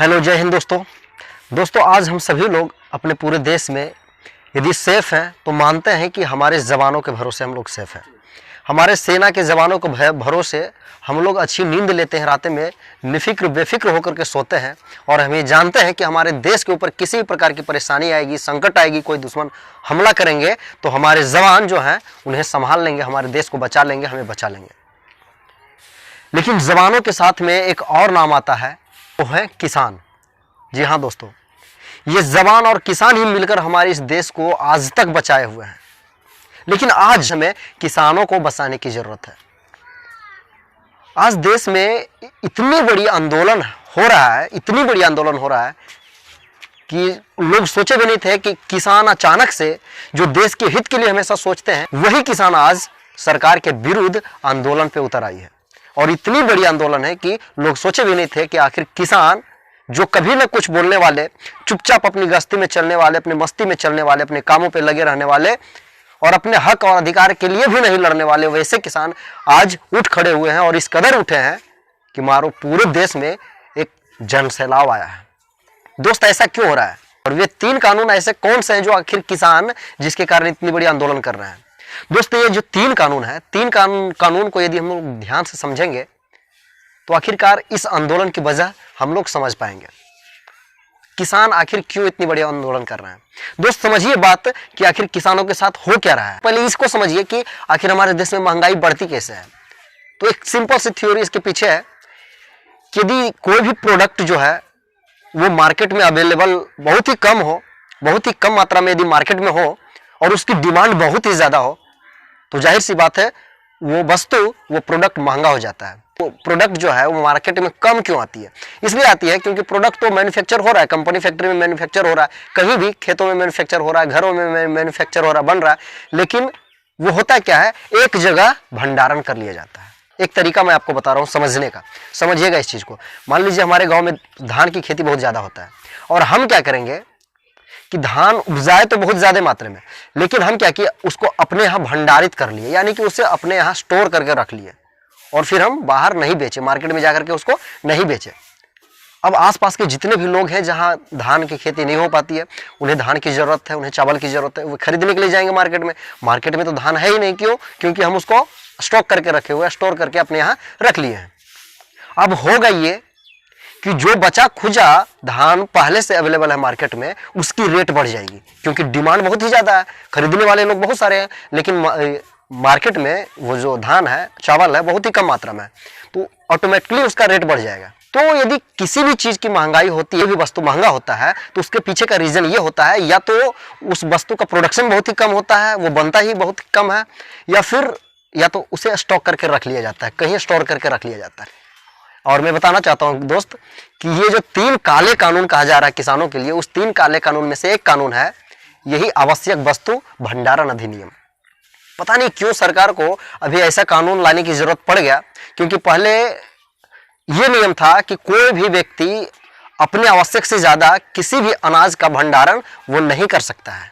Hello, जय हिंद दोस्तों आज हम सभी लोग अपने पूरे देश में यदि सेफ हैं तो मानते हैं कि हमारे जवानों के भरोसे हम लोग सेफ हैं। हमारे सेना के जवानों के भरोसे हम लोग अच्छी नींद लेते हैं, रातें में निफिक्र बेफिक्र होकर के सोते हैं और हम ये जानते हैं कि हमारे देश के ऊपर किसी भी प्रकार की परेशानी आएगी, संकट आएगी, कोई दुश्मन हमला करेंगे तो हमारे जवान जो हैं उन्हें संभाल लेंगे, हमारे देश को बचा लेंगे, हमें बचा लेंगे। लेकिन जवानों के साथ में एक और नाम आता है, वो है किसान। जी हाँ दोस्तों, ये जवान और किसान ही मिलकर हमारे इस देश को आज तक बचाए हुए हैं। लेकिन आज हमें किसानों को बचाने की जरूरत है। आज देश में इतनी बड़ी आंदोलन हो रहा है, इतनी बड़ी आंदोलन हो रहा है कि लोग सोचे भी नहीं थे कि किसान अचानक से जो देश के हित के लिए हमेशा सोचते हैं, वही किसान आज सरकार के विरुद्ध आंदोलन पे उतर आई है। और इतनी बड़ी आंदोलन है कि लोग सोचे भी नहीं थे कि आखिर किसान जो कभी न कुछ बोलने वाले, चुपचाप अपनी गश्ती में चलने वाले, अपनी मस्ती में चलने वाले, अपने कामों पे लगे रहने वाले और अपने हक और अधिकार के लिए भी नहीं लड़ने वाले, वैसे किसान आज उठ खड़े हुए हैं और इस कदर उठे हैं कि मारो पूरे देश में एक जन सैलाब आया है। दोस्त, ऐसा क्यों हो रहा है? और वे 3 कानून ऐसे कौन से हैं जो आखिर किसान जिसके कारण इतनी बड़ी आंदोलन कर रहे हैं? दोस्तों, ये जो 3 कानून है, 3 कानून को यदि हम लोग ध्यान से समझेंगे तो आखिरकार इस आंदोलन की वजह हम लोग समझ पाएंगे। किसान आखिर क्यों इतनी बड़ी आंदोलन कर रहे हैं। दोस्त, समझिए बात कि आखिर किसानों के साथ हो क्या रहा है। पहले इसको समझिए कि आखिर हमारे देश में महंगाई बढ़ती कैसे है। तो एक सिंपल सी थ्योरी इसके पीछे है कि यदि कोई भी प्रोडक्ट जो है वो मार्केट में अवेलेबल बहुत ही कम हो, बहुत ही कम मात्रा में यदि मार्केट में हो और उसकी डिमांड बहुत ही ज्यादा हो, तो जाहिर सी बात है वो वस्तु, वो प्रोडक्ट महंगा हो जाता है। वो प्रोडक्ट जो है वो मार्केट में कम क्यों आती है? इसलिए आती है क्योंकि प्रोडक्ट तो मैन्युफैक्चर हो रहा है, कंपनी फैक्ट्री में मैन्युफैक्चर हो रहा है, कहीं भी खेतों में मैन्युफैक्चर हो रहा है, घरों में मैन्युफैक्चर हो रहा है, बन रहा है। लेकिन वो होता क्या है, एक जगह भंडारण कर लिया जाता है। एक तरीका मैं आपको बता रहा हूँ समझने का, समझिएगा इस चीज को। मान लीजिए हमारे गाँव में धान की खेती बहुत ज्यादा होता है और हम क्या करेंगे कि धान उपजाए तो बहुत ज्यादा मात्रा में, लेकिन हम क्या किए, उसको अपने यहाँ भंडारित कर लिए, यानी कि उसे अपने यहाँ स्टोर करके रख लिए और फिर हम बाहर नहीं बेचे, मार्केट में जाकर के उसको नहीं बेचे। अब आसपास के जितने भी लोग हैं जहाँ धान की खेती नहीं हो पाती है, उन्हें धान की जरूरत है, उन्हें चावल की जरूरत है, वो खरीदने के लिए जाएंगे मार्केट में। मार्केट में तो धान है ही नहीं, क्यों? क्योंकि हम उसको स्टॉक करके रखे हुए हैं, स्टोर करके अपने यहाँ रख लिए हैं। अब होगा ये कि जो बचा खुचा धान पहले से अवेलेबल है मार्केट में, उसकी रेट बढ़ जाएगी क्योंकि डिमांड बहुत ही ज्यादा है, खरीदने वाले लोग बहुत सारे हैं, लेकिन मार्केट में वो जो धान है, चावल है, बहुत ही कम मात्रा में है, तो ऑटोमेटिकली उसका रेट बढ़ जाएगा। तो यदि किसी भी चीज की महंगाई होती है, भी वस्तु महंगा होता है, तो उसके पीछे का रीजन ये होता है, या तो उस वस्तु का प्रोडक्शन बहुत ही कम होता है, वो बनता ही बहुत कम है, या तो उसे स्टॉक करके रख लिया जाता है, कहीं स्टोर करके रख लिया जाता है। और मैं बताना चाहता हूं दोस्त कि ये जो 3 काले कानून कहा जा रहा है किसानों के लिए, उस 3 काले कानून में से एक कानून है यही आवश्यक वस्तु भंडारण अधिनियम। पता नहीं क्यों सरकार को अभी ऐसा कानून लाने की जरूरत पड़ गया, क्योंकि पहले ये नियम था कि कोई भी व्यक्ति अपने आवश्यक से ज्यादा किसी भी अनाज का भंडारण वो नहीं कर सकता है,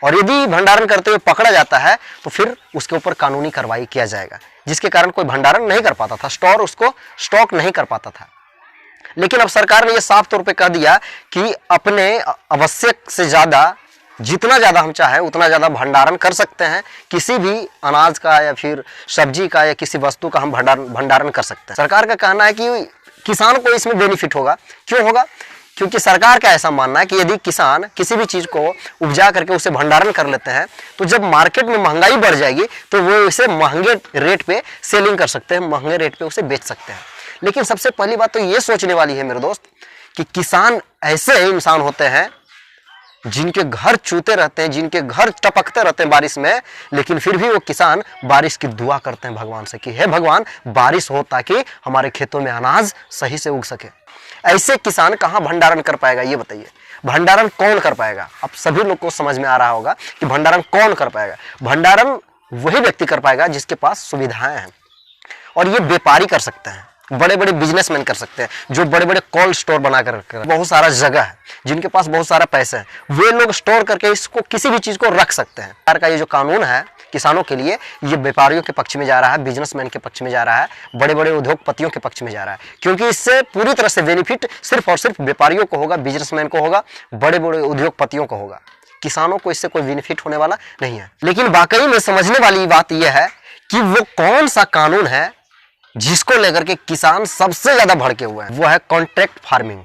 और यदि भंडारण करते हुए पकड़ा जाता है तो फिर उसके ऊपर कानूनी कार्रवाई किया जाएगा, जिसके कारण कोई भंडारण नहीं कर पाता था, उसको स्टॉक नहीं कर पाता था। लेकिन अब सरकार ने यह साफ तौर पे कह दिया कि अपने आवश्यक से ज्यादा, जितना ज्यादा हम चाहे उतना ज्यादा भंडारण कर सकते हैं, किसी भी अनाज का या फिर सब्जी का या किसी वस्तु का हम भंडारण कर सकते हैं। सरकार का कहना है कि किसान को इसमें बेनिफिट होगा। क्यों होगा? क्योंकि सरकार का ऐसा मानना है कि यदि किसान किसी भी चीज को उपजा करके उसे भंडारण कर लेते हैं, तो जब मार्केट में महंगाई बढ़ जाएगी तो वो इसे महंगे रेट पे सेलिंग कर सकते हैं, महंगे रेट पे उसे बेच सकते हैं। लेकिन सबसे पहली बात तो ये सोचने वाली है मेरे दोस्त कि किसान ऐसे इंसान होते हैं जिनके घर चूते रहते हैं, जिनके घर टपकते रहते हैं बारिश में, लेकिन फिर भी वो किसान बारिश की दुआ करते हैं भगवान से कि हे भगवान, बारिश हो ताकि हमारे खेतों में अनाज सही से उग सके। ऐसे किसान कहाँ भंडारण कर पाएगा, ये बताइए? भंडारण कौन कर पाएगा? अब सभी लोग को समझ में आ रहा होगा कि भंडारण कौन कर पाएगा। भंडारण वही व्यक्ति कर पाएगा जिसके पास सुविधाएं हैं, और ये व्यापारी कर सकते हैं, बड़े बड़े बिजनेसमैन कर सकते हैं, जो बड़े बड़े कोल्ड स्टोर बना कर बहुत सारा जगह है, जिनके पास बहुत सारा पैसा है, वे लोग स्टोर करके इसको किसी भी चीज को रख सकते हैं। सरकार का ये जो कानून है किसानों के लिए ये व्यापारियों के पक्ष में जा रहा है, बिजनेसमैन के पक्ष में जा रहा है, बड़े बड़े उद्योगपतियों के पक्ष में जा रहा है, क्योंकि इससे पूरी तरह से बेनिफिट सिर्फ और सिर्फ व्यापारियों को होगा, बिजनेसमैन को होगा, बड़े बड़े उद्योगपतियों को होगा। किसानों को इससे कोई बेनिफिट होने वाला नहीं है। लेकिन वाकई में समझने वाली बात यह है कि वो कौन सा कानून है जिसको लेकर के किसान सबसे ज्यादा भड़के हुए हैं, वो है कॉन्ट्रैक्ट फार्मिंग।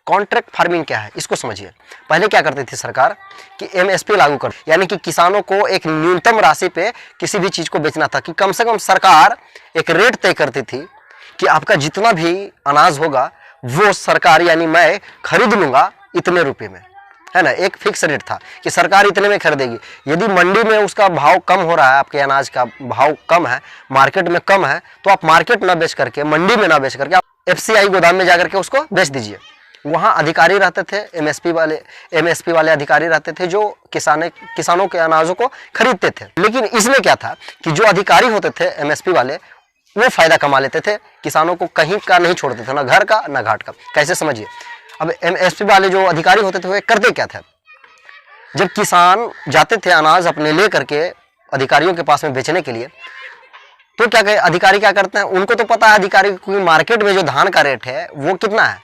कॉन्ट्रैक्ट फार्मिंग क्या है इसको समझिए। पहले क्या करती थी सरकार कि एमएसपी लागू कर, यानी कि किसानों को एक न्यूनतम राशि पे किसी भी चीज को बेचना था, कि कम से कम सरकार एक रेट तय करती थी कि आपका जितना भी अनाज होगा वो सरकार यानी मैं खरीद लूंगा इतने रुपए में, है ना। एक फिक्स रेट था कि सरकार इतने में खरीदेगी। यदि मंडी में उसका भाव कम हो रहा है, आपके अनाज का भाव कम है, मार्केट में कम है, तो आप मार्केट ना बेच करके, मंडी में ना बेच करके आप एफसीआई गोदाम में जाकर के उसको बेच दीजिए। वहाँ अधिकारी रहते थे, एमएसपी वाले अधिकारी रहते थे जो किसानों के अनाजों को खरीदते थे। लेकिन इसमें क्या था कि जो अधिकारी होते थे एमएसपी वाले, वो फायदा कमा लेते थे, किसानों को कहीं का नहीं छोड़ते थे, ना घर का ना घाट का। कैसे समझिए। अब एमएसपी वाले जो अधिकारी होते थे वो करते क्या थे, जब किसान जाते थे अनाज अपने ले करके अधिकारियों के पास में बेचने के लिए, तो क्या कहे अधिकारी क्या करते हैं, उनको तो पता है अधिकारी को मार्केट में जो धान का रेट है वो कितना है,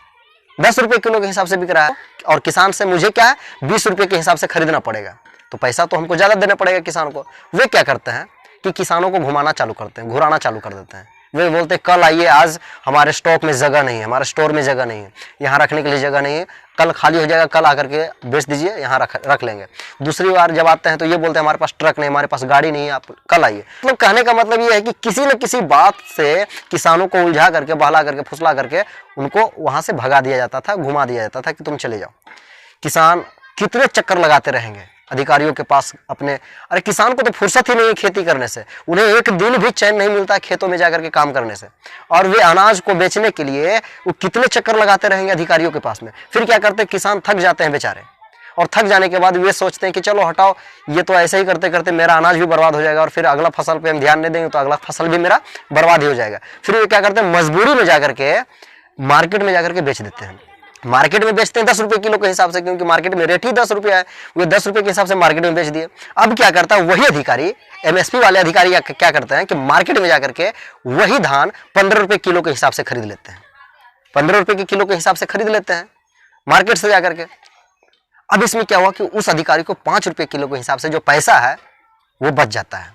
10 रुपए किलो के हिसाब से बिक रहा है, और किसान से मुझे क्या है 20 रुपए के हिसाब से खरीदना पड़ेगा, तो पैसा तो हमको ज्यादा देना पड़ेगा किसान को। वे क्या करते हैं कि किसानों को घुमाना चालू करते हैं, घुराना चालू कर देते हैं। वे बोलते हैं कल आइए, आज हमारे स्टॉक में जगह नहीं है, हमारे स्टोर में जगह नहीं है, यहाँ रखने के लिए जगह नहीं है, कल खाली हो जाएगा, कल आकर के बेच दीजिए, यहाँ रख लेंगे। दूसरी बार जब आते हैं तो ये बोलते हैं हमारे पास ट्रक नहीं, हमारे पास गाड़ी नहीं है, आप कल आइए। मतलब कहने का मतलब ये है कि किसी न किसी बात से किसानों को उलझा करके, बहला करके, फुसला करके उनको वहां से भगा दिया जाता था, घुमा दिया जाता था कि तुम चले जाओ। किसान कितने चक्कर लगाते रहेंगे अधिकारियों के पास अपने। अरे किसान को तो फुर्सत ही नहीं है खेती करने से, उन्हें एक दिन भी चैन नहीं मिलता खेतों में जाकर के काम करने से, और वे अनाज को बेचने के लिए वो कितने चक्कर लगाते रहेंगे अधिकारियों के पास में। फिर क्या करते हैं, किसान थक जाते हैं बेचारे, और थक जाने के बाद वे सोचते हैं कि चलो हटाओ, ये तो ऐसे ही करते करते मेरा अनाज भी बर्बाद हो जाएगा, और फिर अगला फसल पे हम ध्यान नहीं देंगे तो अगला फसल भी मेरा बर्बाद ही हो जाएगा। फिर वे क्या करते हैं, मजबूरी में जाकर के मार्केट में जाकर के बेच देते हैं। मार्केट में बेचते हैं 10 रुपए किलो के हिसाब से, क्योंकि मार्केट में रेट ही 10 रुपया है, वो 10 रुपए के हिसाब से मार्केट में बेच दिए। अब क्या करता है वही अधिकारी, एमएसपी वाले अधिकारी क्या करते हैं कि मार्केट में जाकर के वही धान 15 रुपए किलो के हिसाब से खरीद लेते हैं, 15 रुपए के किलो के हिसाब से खरीद लेते हैं मार्केट से जाकर के। अब इसमें क्या हुआ कि उस अधिकारी को 5 रुपए किलो के हिसाब से जो पैसा है वो बच जाता है,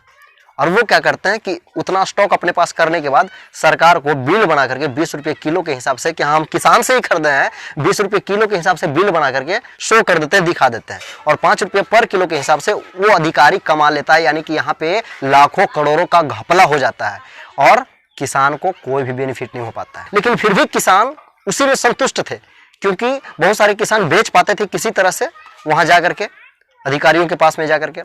और वो क्या करते हैं कि उतना स्टॉक अपने पास करने के बाद सरकार को बिल बना करके 20 रुपए किलो के हिसाब से, कि हम किसान से ही खरीदे हैं, 20 रुपए किलो के हिसाब से बिल बना करके शो कर देते हैं, दिखा देते हैं, और 5 रुपए पर किलो के हिसाब से वो अधिकारी कमा लेता है। यानी कि यहाँ पे लाखों करोड़ों का घपला हो जाता है, और किसान को कोई भी बेनिफिट नहीं हो पाता है। लेकिन फिर भी किसान उसी में संतुष्ट थे, क्योंकि बहुत सारे किसान बेच पाते थे किसी तरह से वहां जाकर के, अधिकारियों के पास में जाकर के।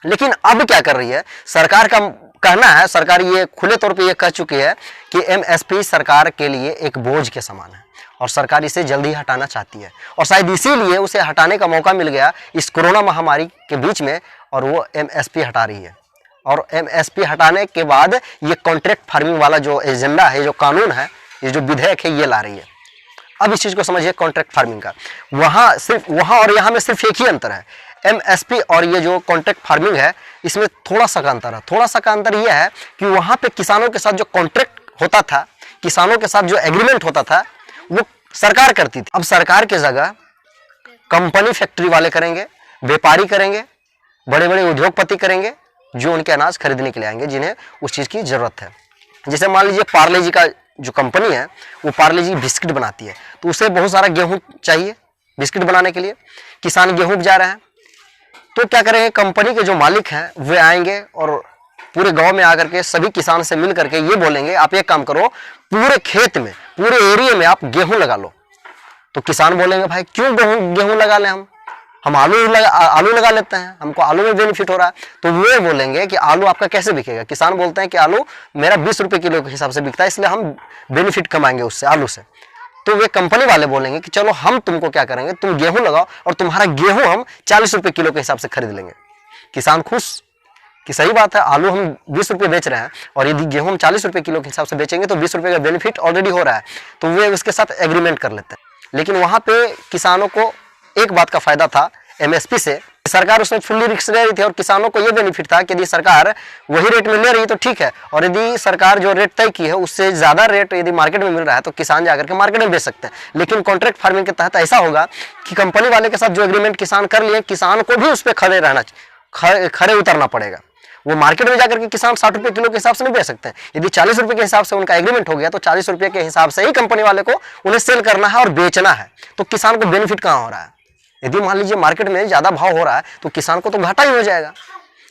लेकिन अब क्या कर रही है सरकार का कहना है, सरकार ये खुले तौर पे ये कह चुकी है कि एमएसपी सरकार के लिए एक बोझ के समान है, और सरकार इसे जल्दी हटाना चाहती है, और शायद इसीलिए उसे हटाने का मौका मिल गया इस कोरोना महामारी के बीच में, और वो एमएसपी हटा रही है। और एमएसपी हटाने के बाद ये कॉन्ट्रैक्ट फार्मिंग वाला जो एजेंडा है, जो कानून है, ये जो विधेयक है, ये ला रही है। अब इस चीज को समझिए कॉन्ट्रैक्ट फार्मिंग का, वहां और यहाँ में सिर्फ एक ही अंतर है, एमएसपी और ये जो कॉन्ट्रैक्ट फार्मिंग है, इसमें थोड़ा सा का अंतर है। थोड़ा सा का अंतर यह है कि वहां पे किसानों के साथ जो कॉन्ट्रैक्ट होता था, किसानों के साथ जो एग्रीमेंट होता था, वो सरकार करती थी। अब सरकार की जगह कंपनी फैक्ट्री वाले करेंगे, व्यापारी करेंगे, बड़े बड़े उद्योगपति करेंगे, जो उनके अनाज खरीदने के लिए आएंगे, जिन्हें उस चीज की जरूरत है। जैसे मान लीजिए पार्ले जी का जो कंपनी है, वो पार्ले जी बिस्किट बनाती है, तो उसे बहुत सारा गेहूं चाहिए बिस्किट बनाने के लिए। किसान गेहूं उपजा रहे हैं, तो क्या करेंगे, कंपनी के जो मालिक हैं वे आएंगे और पूरे गांव में आकर के सभी किसान से मिल करके ये बोलेंगे, आप एक काम करो, पूरे खेत में, पूरे एरिया में आप गेहूं लगा लो। तो किसान बोलेंगे भाई क्यों गेहूं लगा लें, हम आलू लगा लेते हैं, हमको आलू में बेनिफिट हो रहा है। तो वे बोलेंगे कि आलू आपका कैसे बिकेगा। किसान बोलते हैं कि आलू मेरा 20 रुपए किलो के हिसाब से बिकता है, इसलिए हम बेनिफिट कमाएंगे उससे, आलू से। तो वे कंपनी वाले बोलेंगे कि चलो हम तुमको क्या करेंगे, तुम गेहूं लगाओ और तुम्हारा गेहूं हम 40 रुपए किलो के हिसाब से खरीद लेंगे। किसान खुश कि सही बात है, आलू हम 20 रुपए बेच रहे हैं और यदि गेहूं हम 40 रुपए किलो के हिसाब से बेचेंगे तो 20 रुपए का बेनिफिट ऑलरेडी हो रहा है, तो वे उसके साथ एग्रीमेंट कर लेते हैं। लेकिन वहां पे किसानों को एक बात का फायदा था एमएसपी से, सरकार उसमें फुल्ली रिस्क ले रही थी और किसानों को ये बेनिफिट था कि यदि सरकार वही रेट में ले रही है तो ठीक है, और यदि सरकार जो रेट तय की है उससे ज़्यादा रेट यदि मार्केट में मिल रहा है तो किसान जाकर के मार्केट में बेच सकते हैं। लेकिन कॉन्ट्रैक्ट फार्मिंग के तहत ऐसा होगा कि कंपनी वाले के साथ जो एग्रीमेंट किसान कर लिए, किसान को भी उस पर खड़े उतरना पड़ेगा। वो मार्केट में जाकर के किसान 60 रुपये किलो के हिसाब से नहीं बेच सकते हैं। यदि 40 रुपये के हिसाब से उनका एग्रीमेंट हो गया तो 40 रुपये के हिसाब से ही कंपनी वाले को उन्हें सेल करना है और बेचना है। तो किसान को बेनिफिट कहाँ हो रहा है? यदि मान लीजिए मार्केट में ज़्यादा भाव हो रहा है तो किसान को तो घाटा ही हो जाएगा।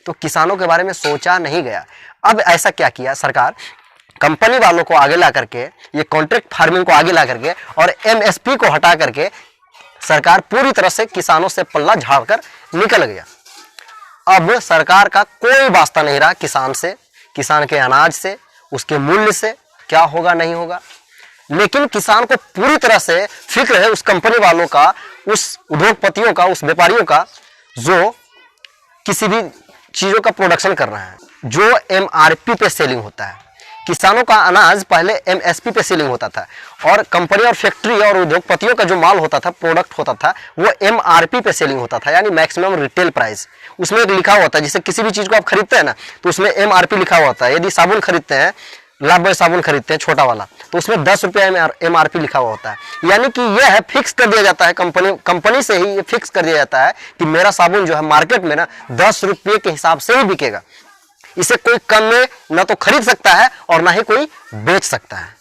तो किसानों के बारे में सोचा नहीं गया। अब ऐसा क्या किया सरकार, कंपनी वालों को आगे ला करके, ये कॉन्ट्रैक्ट फार्मिंग को आगे ला करके और MSP को हटा करके सरकार पूरी तरह से किसानों से पल्ला झाड़कर निकल गया। अब सरकार का कोई वास्ता नहीं रहा किसान से, किसान के अनाज से, उसके मूल्य से क्या होगा नहीं होगा। लेकिन किसान को पूरी तरह से फिक्र है उस कंपनी वालों का, उस उद्योगपतियों का, उस व्यापारियों का जो किसी भी चीज़ों का प्रोडक्शन कर रहे हैं, जो MRP पे सेलिंग होता है। किसानों का अनाज पहले MSP पे सेलिंग होता था और कंपनी और फैक्ट्री और उद्योगपतियों का जो माल होता था, प्रोडक्ट होता था, वो MRP पे सेलिंग होता था, यानी मैक्सिमम रिटेल प्राइस। उसमें एक लिखा हुआ होता है, जैसे किसी भी चीज़ को आप खरीदते हैं ना तो उसमें MRP लिखा हुआ होता है। यदि साबुन खरीदते हैं, लाइफबॉय साबुन खरीदते हैं छोटा वाला, तो उसमें 10 रुपये MRP लिखा हुआ होता है। यानी कि यह है फिक्स कर दिया जाता है, कंपनी से ही ये फिक्स कर दिया जाता है कि मेरा साबुन जो है मार्केट में ना 10 रुपये के हिसाब से ही बिकेगा। इसे कोई कम में ना तो खरीद सकता है और ना ही कोई बेच सकता है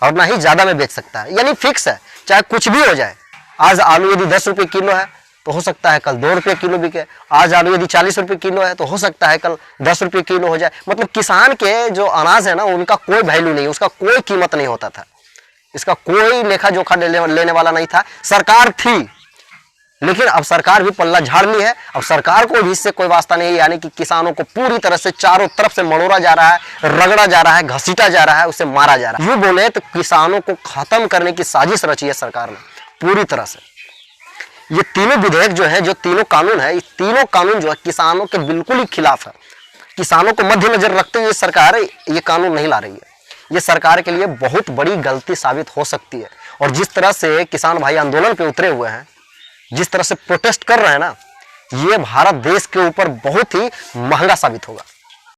और ना ही ज़्यादा में बेच सकता है, यानी फिक्स है, चाहे कुछ भी हो जाए। आज आलू यदि 10 रुपये किलो है तो हो सकता है कल 2 रुपये किलो बिके। आज आलू यदि 40 रुपये किलो है तो हो सकता है कल 10 रुपये किलो हो जाए। मतलब किसान के जो अनाज है ना उनका कोई वैल्यू नहीं, उसका कोई कीमत नहीं होता था, इसका कोई लेखा जोखा लेने वाला नहीं था। सरकार थी, लेकिन अब सरकार भी पल्ला झाड़ ली है। अब सरकार को भी इससे कोई वास्ता नहीं है, यानी कि किसानों को पूरी तरह से चारों तरफ से मड़ोड़ा जा रहा है, रगड़ा जा रहा है, घसीटा जा रहा है, उसे मारा जा रहा है। यूं बोले तो किसानों को खत्म करने की साजिश रची है सरकार ने पूरी तरह से। ये तीनों विधेयक जो है, जो तीनों कानून है, ये तीनों कानून जो है किसानों के बिल्कुल ही खिलाफ है। किसानों को मद्देनजर रखते हुए सरकार ये कानून नहीं ला रही है। ये सरकार के लिए बहुत बड़ी गलती साबित हो सकती है। और जिस तरह से किसान भाई आंदोलन पे उतरे हुए हैं, जिस तरह से प्रोटेस्ट कर रहे हैं ना, ये भारत देश के ऊपर बहुत ही महंगा साबित होगा।